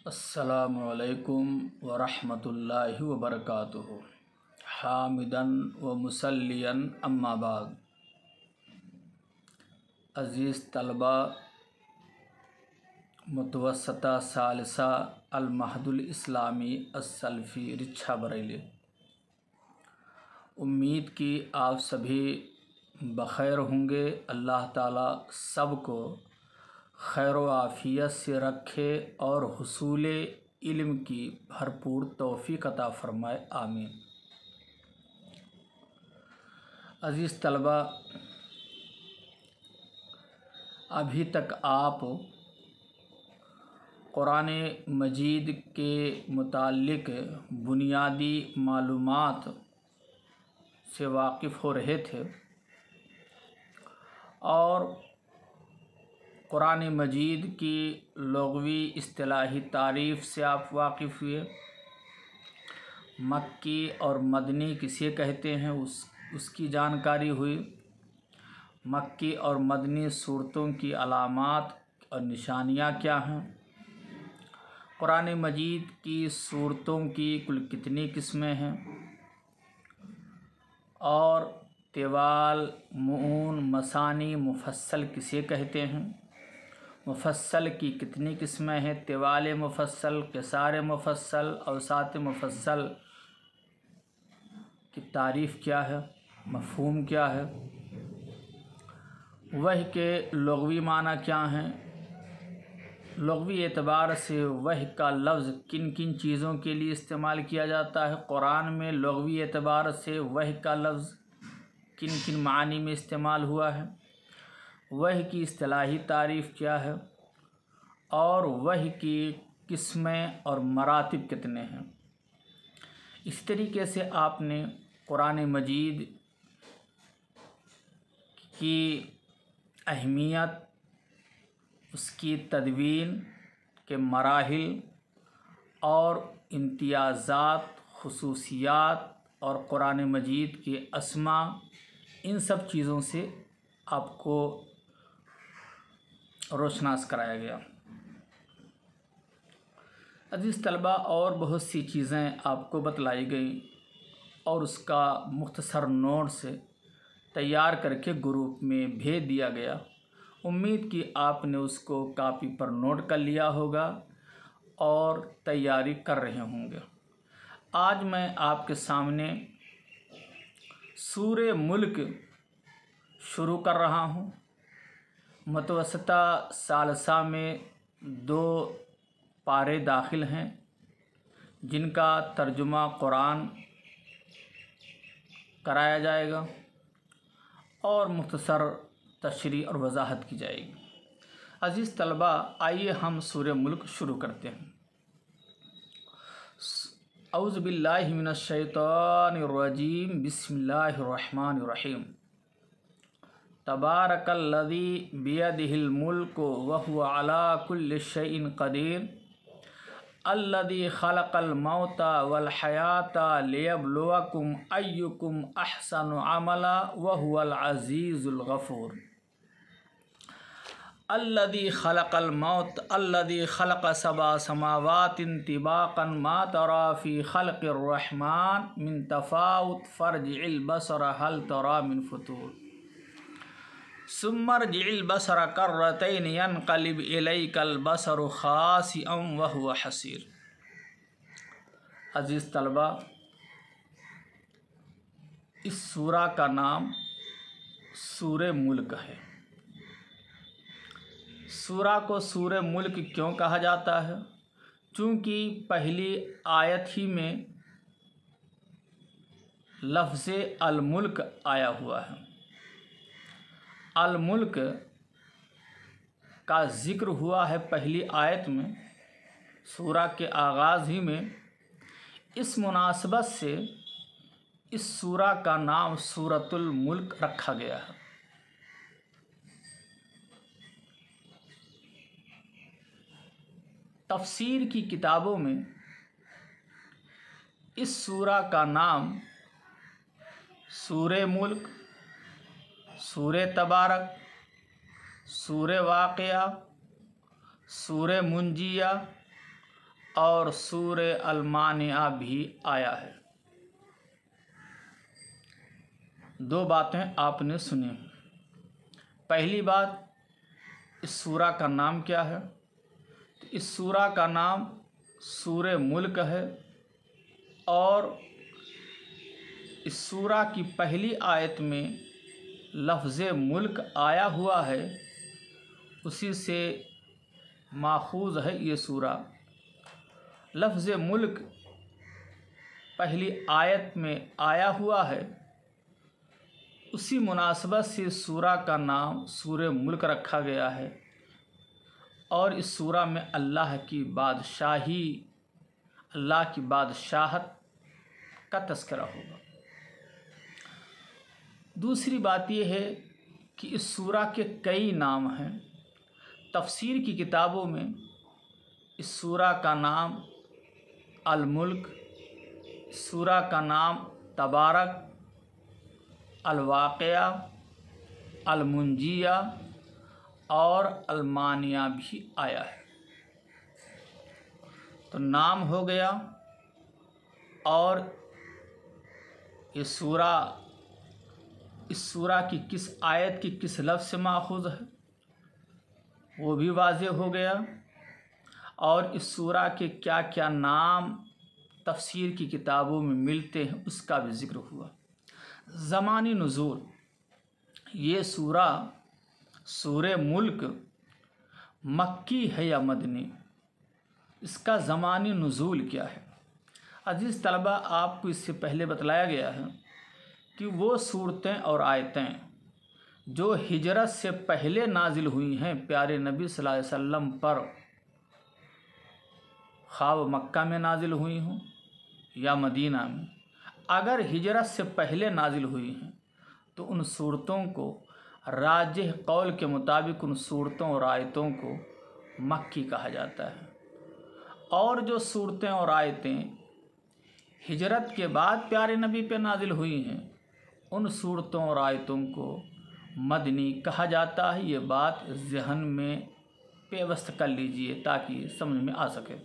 अस्सलामुअलैकुम वरहमतुल्लाहि वबरकातुहु। हामिदन व मुसल्लियन अम्मा बाद। अज़ीज़ तलबा, मुतवस्सता सालिसा अल-महदुल इस्लामी अस-सल्फ़ी रिच्छा बरेली। उम्मीद की आप सभी बख़ैर होंगे। अल्लाह ताला सबको खैर व आफ़ियत से रखे और हुसूल इल्म की भरपूर तौफ़ीक़ अता फ़रमाए, आमीन। अज़ीज़ तलबा, अभी तक आप कुरान मजीद के मुताल्लिक़ बुनियादी मालूमात से वाक़िफ़ हो रहे थे और कुरान मजीद की लुग़वी इस्तिलाही तारीफ़ से आप वाक़िफ़ हुए। मक्की और मदनी किसे कहते हैं उसकी जानकारी हुई। मक्की और मदनी सूरतों की अलामात और निशानियाँ क्या हैं। कुरान मजीद की सूरतों की कुल कितनी किस्में हैं और तिवाल, मुऊन, मसानी, मुफस्सल किसे कहते हैं। मुफस्सल की कितनी किस्में हैं। तिवाल मुफस्सल, क़िसार मुफस्सल, औसात मुफस्सल की तारीफ़ क्या है, मफ़हूम क्या है, वह के लुग़वी माना क्या हैं। लुग़वी एतबार से वह का लफ्ज़ किन किन चीज़ों के लिए इस्तेमाल किया जाता है। कुरान में लुग़वी एतबार से वह का लफ्ज़ किन किन मानी में इस्तेमाल हुआ है। वह की इस्तिलाही तारीफ़ क्या है और वह की किस्में और मरातिब कितने हैं। इस तरीके से आपने कुरान मजीद की अहमियत, उसकी तदवीन के मराहिल और इम्तियाज़ात, खुसूसियात और कुरान मजीद के अस्मा, इन सब चीज़ों से आपको रोशनास कराया गया। अज़ीज़ तलबा, और बहुत सी चीज़ें आपको बतलाई गई और उसका मुख्तसर नोट्स तैयार करके ग्रुप में भेज दिया गया। उम्मीद कि आपने उसको कापी पर नोट कर लिया होगा और तैयारी कर रहे होंगे। आज मैं आपके सामने सूरे मुल्क शुरू कर रहा हूँ। मुतवस्सिता सालिसा में 2 पारे दाखिल हैं जिनका तर्जुमा कुरान कराया जाएगा और मुख्तसर तशरीह और वजाहत की जाएगी। अज़ीज़ तलबा, आइए हम सूरे मुल्क शुरू करते हैं। औज़ु बिल्लाहि मिनश शैतानिर रजीम, बिस्मिल्लाहिर रहमानिर रहीम। तबारकल्लज़ी बियदिहिल मुल्कु व हुवा अला कुल्लि शैइन क़दीर। अल्लज़ी खलक़ल मौता वल हयाता लियब्लुवकुम अय्युकुम अहसनु अमला व हुवल अज़ीज़ुल गफ़ूर। अल्लज़ी खलक़ल मौत अल्लज़ी खलक़ सबा समावातिन तिबाक़न मा तरा फ़ी खल्क़िर रहमान मिन तफ़ावुत फ़र्जिइल बसर हल तरा मिन फ़ुतूर। सुम्मरजिइल बसर कर्रतैन यनक़लिब इलैकल बसरु ख़ासिअम व हुवा हसीर। अज़ीज़ तलबा, इस सूरा का नाम सूरे मुल्क है। सूरा को सूरे मुल्क क्यों कहा जाता है? चूँकि पहली आयत ही में लफ्ज़ अल-मुल्क आया हुआ है। अल-मुल्क का ज़िक्र हुआ है पहली आयत में, सूरा के आगाज़ ही में। इस मुनासबत से इस सूरा का नाम सूरतुल मुल्क रखा गया है। तफसीर की किताबों में इस सूरा का नाम सूरे मुल्क, सूरे तबारक, सूरे वाक़िया, सूरे मुंजिया और सूरे अल-मानिया भी आया है। दो बातें आपने सुनी। पहली बात, इस सूरा का नाम क्या है? तो इस सूरा का नाम सूरे मुल्क है और इस सूरा की पहली आयत में लफ्ज़ मुल्क आया हुआ है, उसी से माखूज़ है ये सूरा। लफ्ज़ मुल्क पहली आयत में आया हुआ है, उसी मुनासबत से सूरा का नाम सूरे मुल्क रखा गया है। और इस सूरा में अल्लाह की बादशाही, अल्लाह की बादशाहत का तज़किरा होगा। दूसरी बात यह है कि इस सूरा के कई नाम हैं। तफसीर की किताबों में इस सूरा का नाम अल-मुल्क, सूरा का नाम तबारक, अल-वाक़िया, अल-मुंजिया और अल-मानिया भी आया है। तो नाम हो गया और ये सूरा, इस सूरा की किस आयत की किस लफ्ज़ से माखूज़ है वो भी वाज़ेह हो गया। और इस सूरा के क्या क्या नाम तफसीर की किताबों में मिलते हैं उसका भी ज़िक्र हुआ। ज़मानी नुज़ूल, ये सूरा सूरे मुल्क मक्की है या मदनी, इसका ज़मानी नुज़ूल क्या है? अज़ीज़ तलबा, आपको इससे पहले बतलाया गया है कि वो सूरतें और आयतें जो हिजरत से पहले नाजिल हुई हैं प्यारे नबी सल्लल्लाहु अलैहि वसल्लम पर, ख़्वाह मक्का में नाजिल हुई हों या मदीना में, अगर हिजरत से पहले नाजिल हुई हैं तो उन सूरतों को राजिह कौल के मुताबिक उन सूरतों और आयतों को मक्की कहा जाता है। और जो सूरतें और आयतें हिजरत के बाद प्यारे नबी पे नाजिल हुई हैं उन सूरतों और आयतों को मदनी कहा जाता है। ये बात ज़हन में पेवस्त कर लीजिए ताकि समझ में आ सके।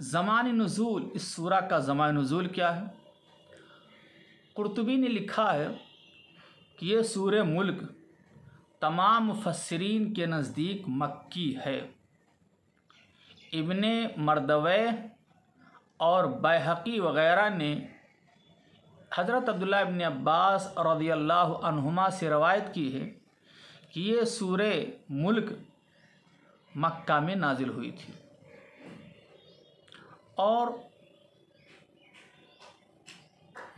ज़मानी नुज़ूल, इस सूरा का ज़मानी नुज़ूल क्या है? कुर्तुबी ने लिखा है कि ये सूरे मुल्क तमाम मुफस्सिरीन के नज़दीक मक्की है। इब्ने मरदवे और बैहक़ी वग़ैरह ने हज़रत अब्दुल्लाह इब्न अब्बास रज़ियल्लाहु अन्हुमा से रवायत की है कि ये सूरे मुल्क मक्का में नाजिल हुई थी। और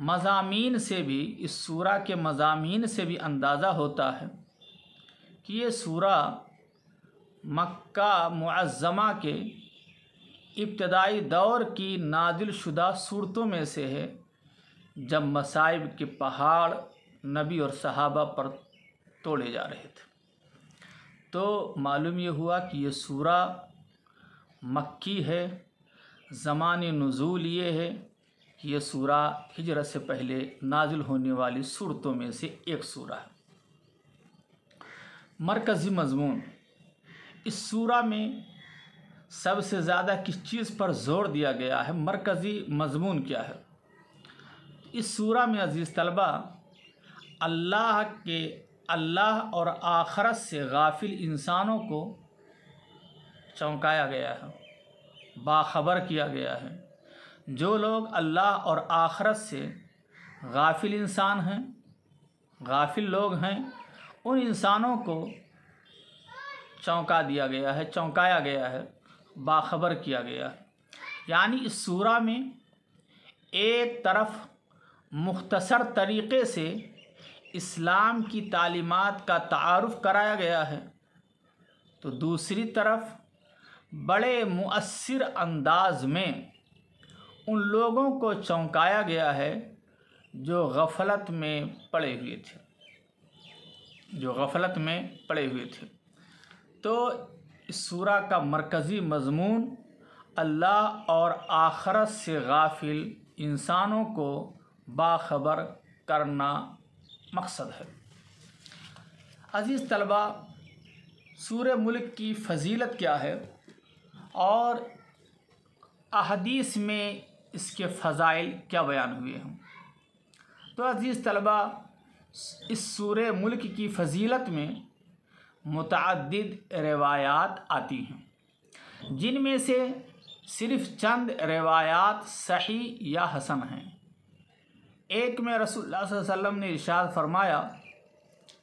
मज़ामीन से भी, इस सूरा के मज़ामीन से भी अंदाज़ा होता है कि ये सूरा मक्का मुअज़्ज़मा के इब्तदाई दौर की नाजिल शुदा सूरतों में से है, जब मसाइब के पहाड़ नबी और सहाबा पर तोड़े जा रहे थे। तो मालूम ये हुआ कि ये सूरा मक्की है। ज़मानी नुज़ूल ये है कि ये सूरा हिजरत से पहले नाजिल होने वाली सूरतों में से एक सूरा है। मरकज़ी मज़मून, इस सूरा में सबसे ज़्यादा किस चीज़ पर ज़ोर दिया गया है? मरकज़ी मज़मून क्या है? इस सूरा में अज़ीज़ तलबा अल्लाह और आखरत से गाफिल इंसानों को चौंकाया गया है, बाखबर किया गया है। जो लोग अल्लाह और आखरत से गाफिल इंसान हैं, गाफिल लोग हैं, उन इंसानों को चौंका दिया गया है, चौंकाया गया है, बाखबर किया गया है। यानी इस सूरा में एक तरफ मुख्तसर तरीक़े से इस्लाम की तालीमात का तारुफ़ कराया गया है, तो दूसरी तरफ बड़े मुअस्सिर अंदाज में उन लोगों को चौंकाया गया है जो गफ़लत में पड़े हुए थे, तो इस सूरा का मरकज़ी मज़मून अल्लाह और आखरत से गाफिल इंसानों को बाखबर करना मकसद है। अज़ीज़ तलबा, सूरे मुल्क की फ़जीलत क्या है और अहदीस में इसके फ़ज़ाइल क्या बयान हुए हैं। तो अज़ीज़ तलबा, इस सूरे मुल्क की फ़जीलत में मुतअद्दिद रिवायात आती हैं, जिनमें से सिर्फ़ चंद रिवायात सही या हसन हैं। एक में रसूलुल्लाह सल्लल्लाहु अलैहि वसल्लम ने इरशाद फरमाया,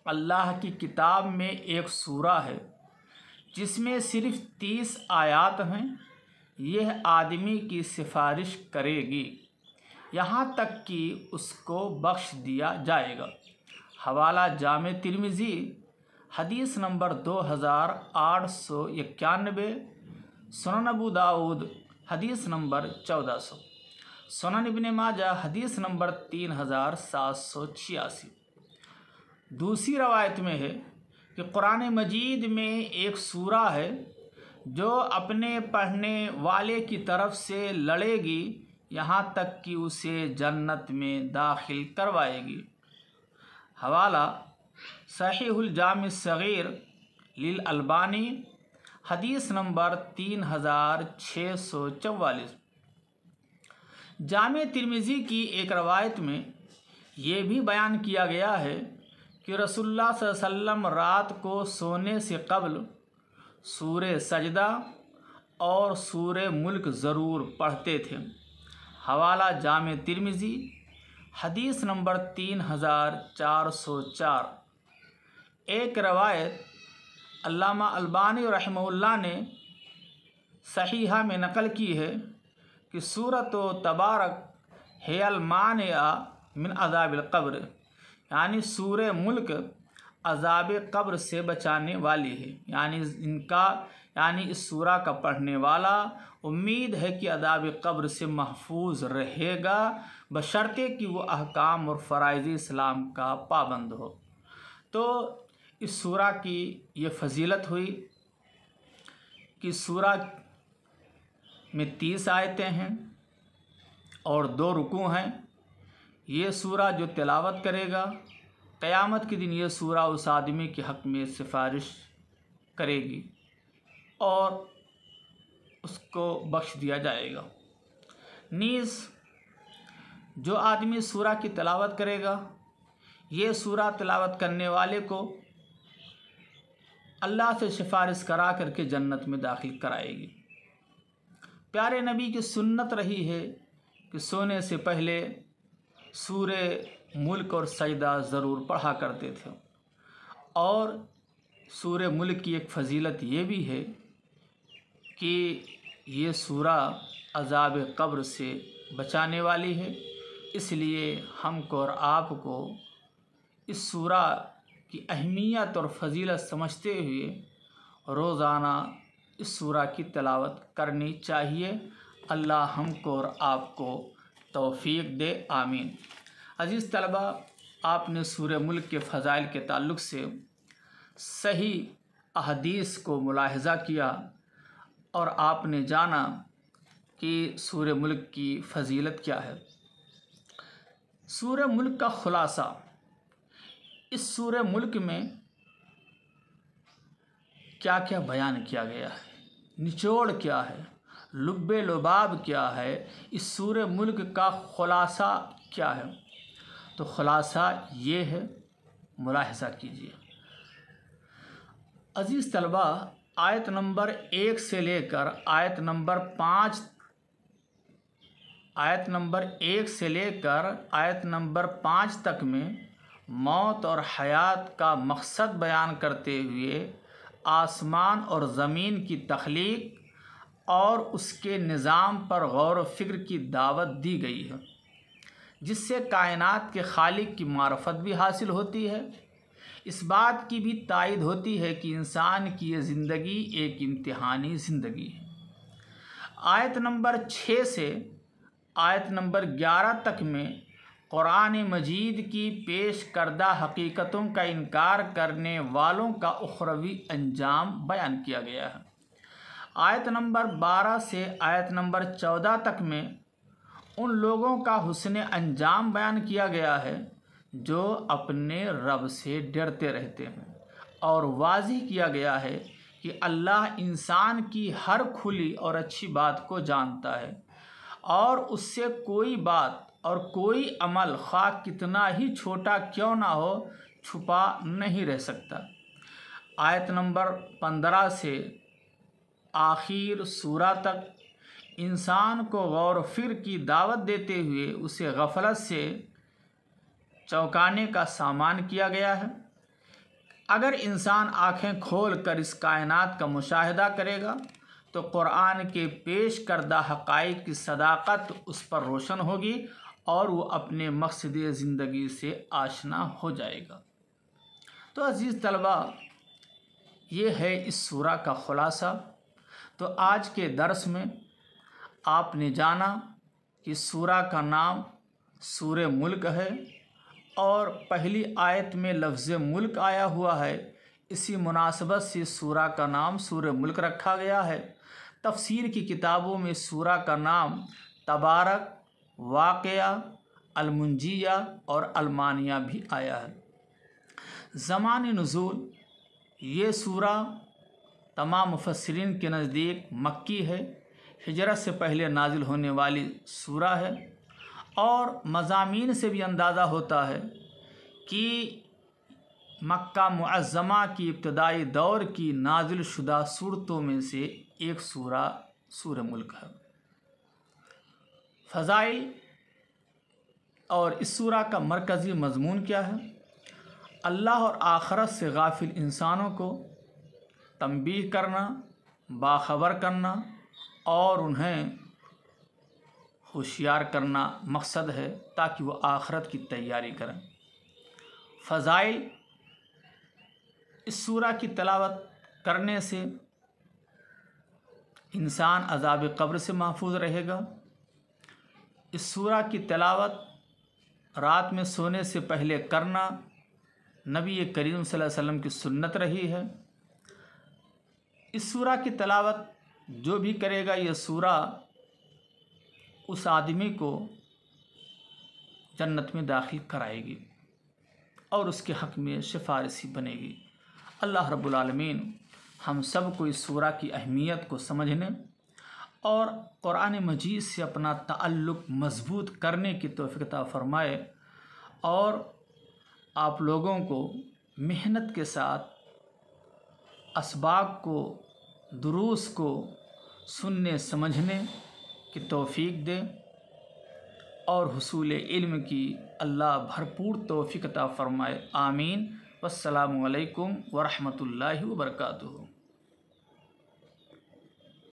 अल्लाह की किताब में एक सूरा है जिसमें सिर्फ़ 30 आयात हैं, यह आदमी की सिफारिश करेगी यहाँ तक कि उसको बख्श दिया जाएगा। हवाला जामे तिर्मिज़ी, हदीस नंबर 2891, सुनन अबू दाऊद हदीस नंबर 1400, सुनन इब्ने माजा हदीस नंबर 3786। दूसरी रवायत में है कि कुरान मजीद में एक सूरा है जो अपने पढ़ने वाले की तरफ से लड़ेगी यहाँ तक कि उसे जन्नत में दाखिल करवाएगी। हवाला सहीहुल जामी सगीर लिल अलबानी हदीस नंबर 3644। जामे तिर्मिज़ी की एक रवायत में ये भी बयान किया गया है कि रसूलुल्लाह सल्लल्लाहु अलैहि वसल्लम रात को सोने से कब्ल सूरे सजदा और सूरे मुल्क ज़रूर पढ़ते थे। हवाला जामे तिर्मिज़ी हदीस नंबर 3404। एक रवायत अल्लामा अलबानी रहमहुल्लाह ने सहीहा में नकल की है कि सूरत तबारक हेल मानिया मिन अज़ाबिल क़ब्र, यानी सूरे मुल्क अज़ाब क़ब्र से बचाने वाली है। यानी इस सूरा का पढ़ने वाला उम्मीद है कि अज़ाब क़ब्र से महफूज रहेगा, बशर्ते कि वो अहकाम और फ़राइज़ इस्लाम का पाबंद हो। तो इस सूरा की ये फ़जीलत हुई कि सूरा में 30 आयतें हैं और 2 रुकू हैं। ये सूरा जो तिलावत करेगा, क़यामत के दिन ये सूरा उस आदमी के हक़ में सिफारिश करेगी और उसको बख्श दिया जाएगा। नीज़ जो आदमी सूरा की तिलावत करेगा, ये सूरा तिलावत करने वाले को अल्लाह से सिफारिश करा करके जन्नत में दाखिल कराएगी। प्यारे नबी की सुन्नत रही है कि सोने से पहले सूरे मुल्क और सजदा ज़रूर पढ़ा करते थे। और सूरे मुल्क की एक फ़जीलत ये भी है कि ये सूरा अज़ाब क़ब्र से बचाने वाली है, इसलिए हमको और आपको इस सूरा की अहमियत और फ़जीलत समझते हुए रोज़ाना इस सूरा की तिलावत करनी चाहिए। अल्लाह हमको और आपको तौफ़ीक दे, आमीन। अज़ीज़ तलबा, आपने सूरे मुल्क के फ़ज़ाइल के ताल्लुक़ से सही अहदीस को मुलाहिज़ा किया और आपने जाना कि सूरे मुल्क की फ़जीलत क्या है। सूरे मुल्क का ख़ुलासा, इस सूरे मुल्क में क्या क्या बयान किया गया है, निचोड़ क्या है, लुब्बे लुबाब क्या है, इस सूरे मुल्क का ख़ुलासा क्या है। तो ख़ुलासा ये है, मुलाहिज़ा कीजिए। अज़ीज़ तलबा, आयत नंबर 1 से लेकर आयत नंबर 5 तक में मौत और हयात का मकसद बयान करते हुए आसमान और ज़मीन की तख्लीक और उसके निज़ाम पर गौर व फ़िक्र की दावत दी गई है, जिससे कायनात के खालिक की मारफत भी हासिल होती है। इस बात की भी तायद होती है कि इंसान की ये ज़िंदगी एक इम्तिहानी ज़िंदगी है। आयत नंबर 6 से आयत नंबर 11 तक में कुरान मजीद की पेश करदा हकीकतों का इनकार करने वालों का उखरवी अंजाम बयान किया गया है। आयत नंबर 12 से आयत नंबर 14 तक में उन लोगों का हुस्ने अंजाम बयान किया गया है जो अपने रब से डरते रहते हैं, और वाज़िह किया गया है कि अल्लाह इंसान की हर खुली और अच्छी बात को जानता है और उससे कोई बात और कोई अमल ख्वाह कितना ही छोटा क्यों ना हो छुपा नहीं रह सकता। आयत नंबर 15 से आखिर सूरा तक इंसान को गौर फिर की दावत देते हुए उसे गफलत से चौंकाने का सामान किया गया है। अगर इंसान आँखें खोल कर इस कायनात का मुशाहिदा करेगा तो कुरान के पेश करदा हक़ाइक़ की सदाकत उस पर रोशन होगी और वो अपने मकसद ज़िंदगी से आशना हो जाएगा। तो अज़ीज़ तलबा, ये है इस सूरा का ख़ुलासा। तो आज के दर्स में आपने जाना कि सूरा का नाम सूरे मुल्क है और पहली आयत में लफ्ज़ मुल्क आया हुआ है। इसी मुनासबत से सूरा का नाम सूरे मुल्क रखा गया है। तफसीर की किताबों में सूरा का नाम तबारक, वाक़या, अलमुंजिया और अलमानिया भी आया है। ज़मान नुज़ूल, ये सूरा तमाम मुफस्सिरीन के नज़दीक मक्की है, हिजरत से पहले नाजिल होने वाली सूरा है और मज़ामीन से भी अंदाज़ा होता है कि मक्का मुअज़्ज़मा की इब्तदाई दौर की नाजिल शुदा सूरतों में से एक सूरा सूरे मुल्क है। फ़ज़ाइल और इस सूरा का मरकज़ी मज़मून क्या है? अल्लाह और आखिरत से गाफिल इंसानों को तंबीह करना, बाखबर करना और उन्हें होशियार करना मकसद है ताकि वो आखिरत की तैयारी करें। फ़ज़ाइल, इस सूरा की तिलावत करने से इंसान अज़ाब क़ब्र से महफूज रहेगा। इस सूरा की तिलावत रात में सोने से पहले करना नबी करीम सल्लल्लाहु अलैहि वसल्लम की सुन्नत रही है। इस सूरा की तिलावत जो भी करेगा, ये सूरा उस आदमी को जन्नत में दाखिल कराएगी और उसके हक़ में सिफारिशी बनेगी। अल्लाह रब्बुल आलमीन हम सब को इस सूरा की अहमियत को समझने और कुरान मजीद से अपना ताल्लुक़ मज़बूत करने की तौफ़ीक़ अता फ़रमाए और आप लोगों को मेहनत के साथ असबाब को, दुरूस को सुनने समझने की तौफ़ीक़ दे और हुसूल इल्म की अल्लाह भरपूर तौफ़ीक़ अता फ़रमाए। आमीन। वस्सलामु अलैकुम वरहमतुल्लाहि वबरकातुहू।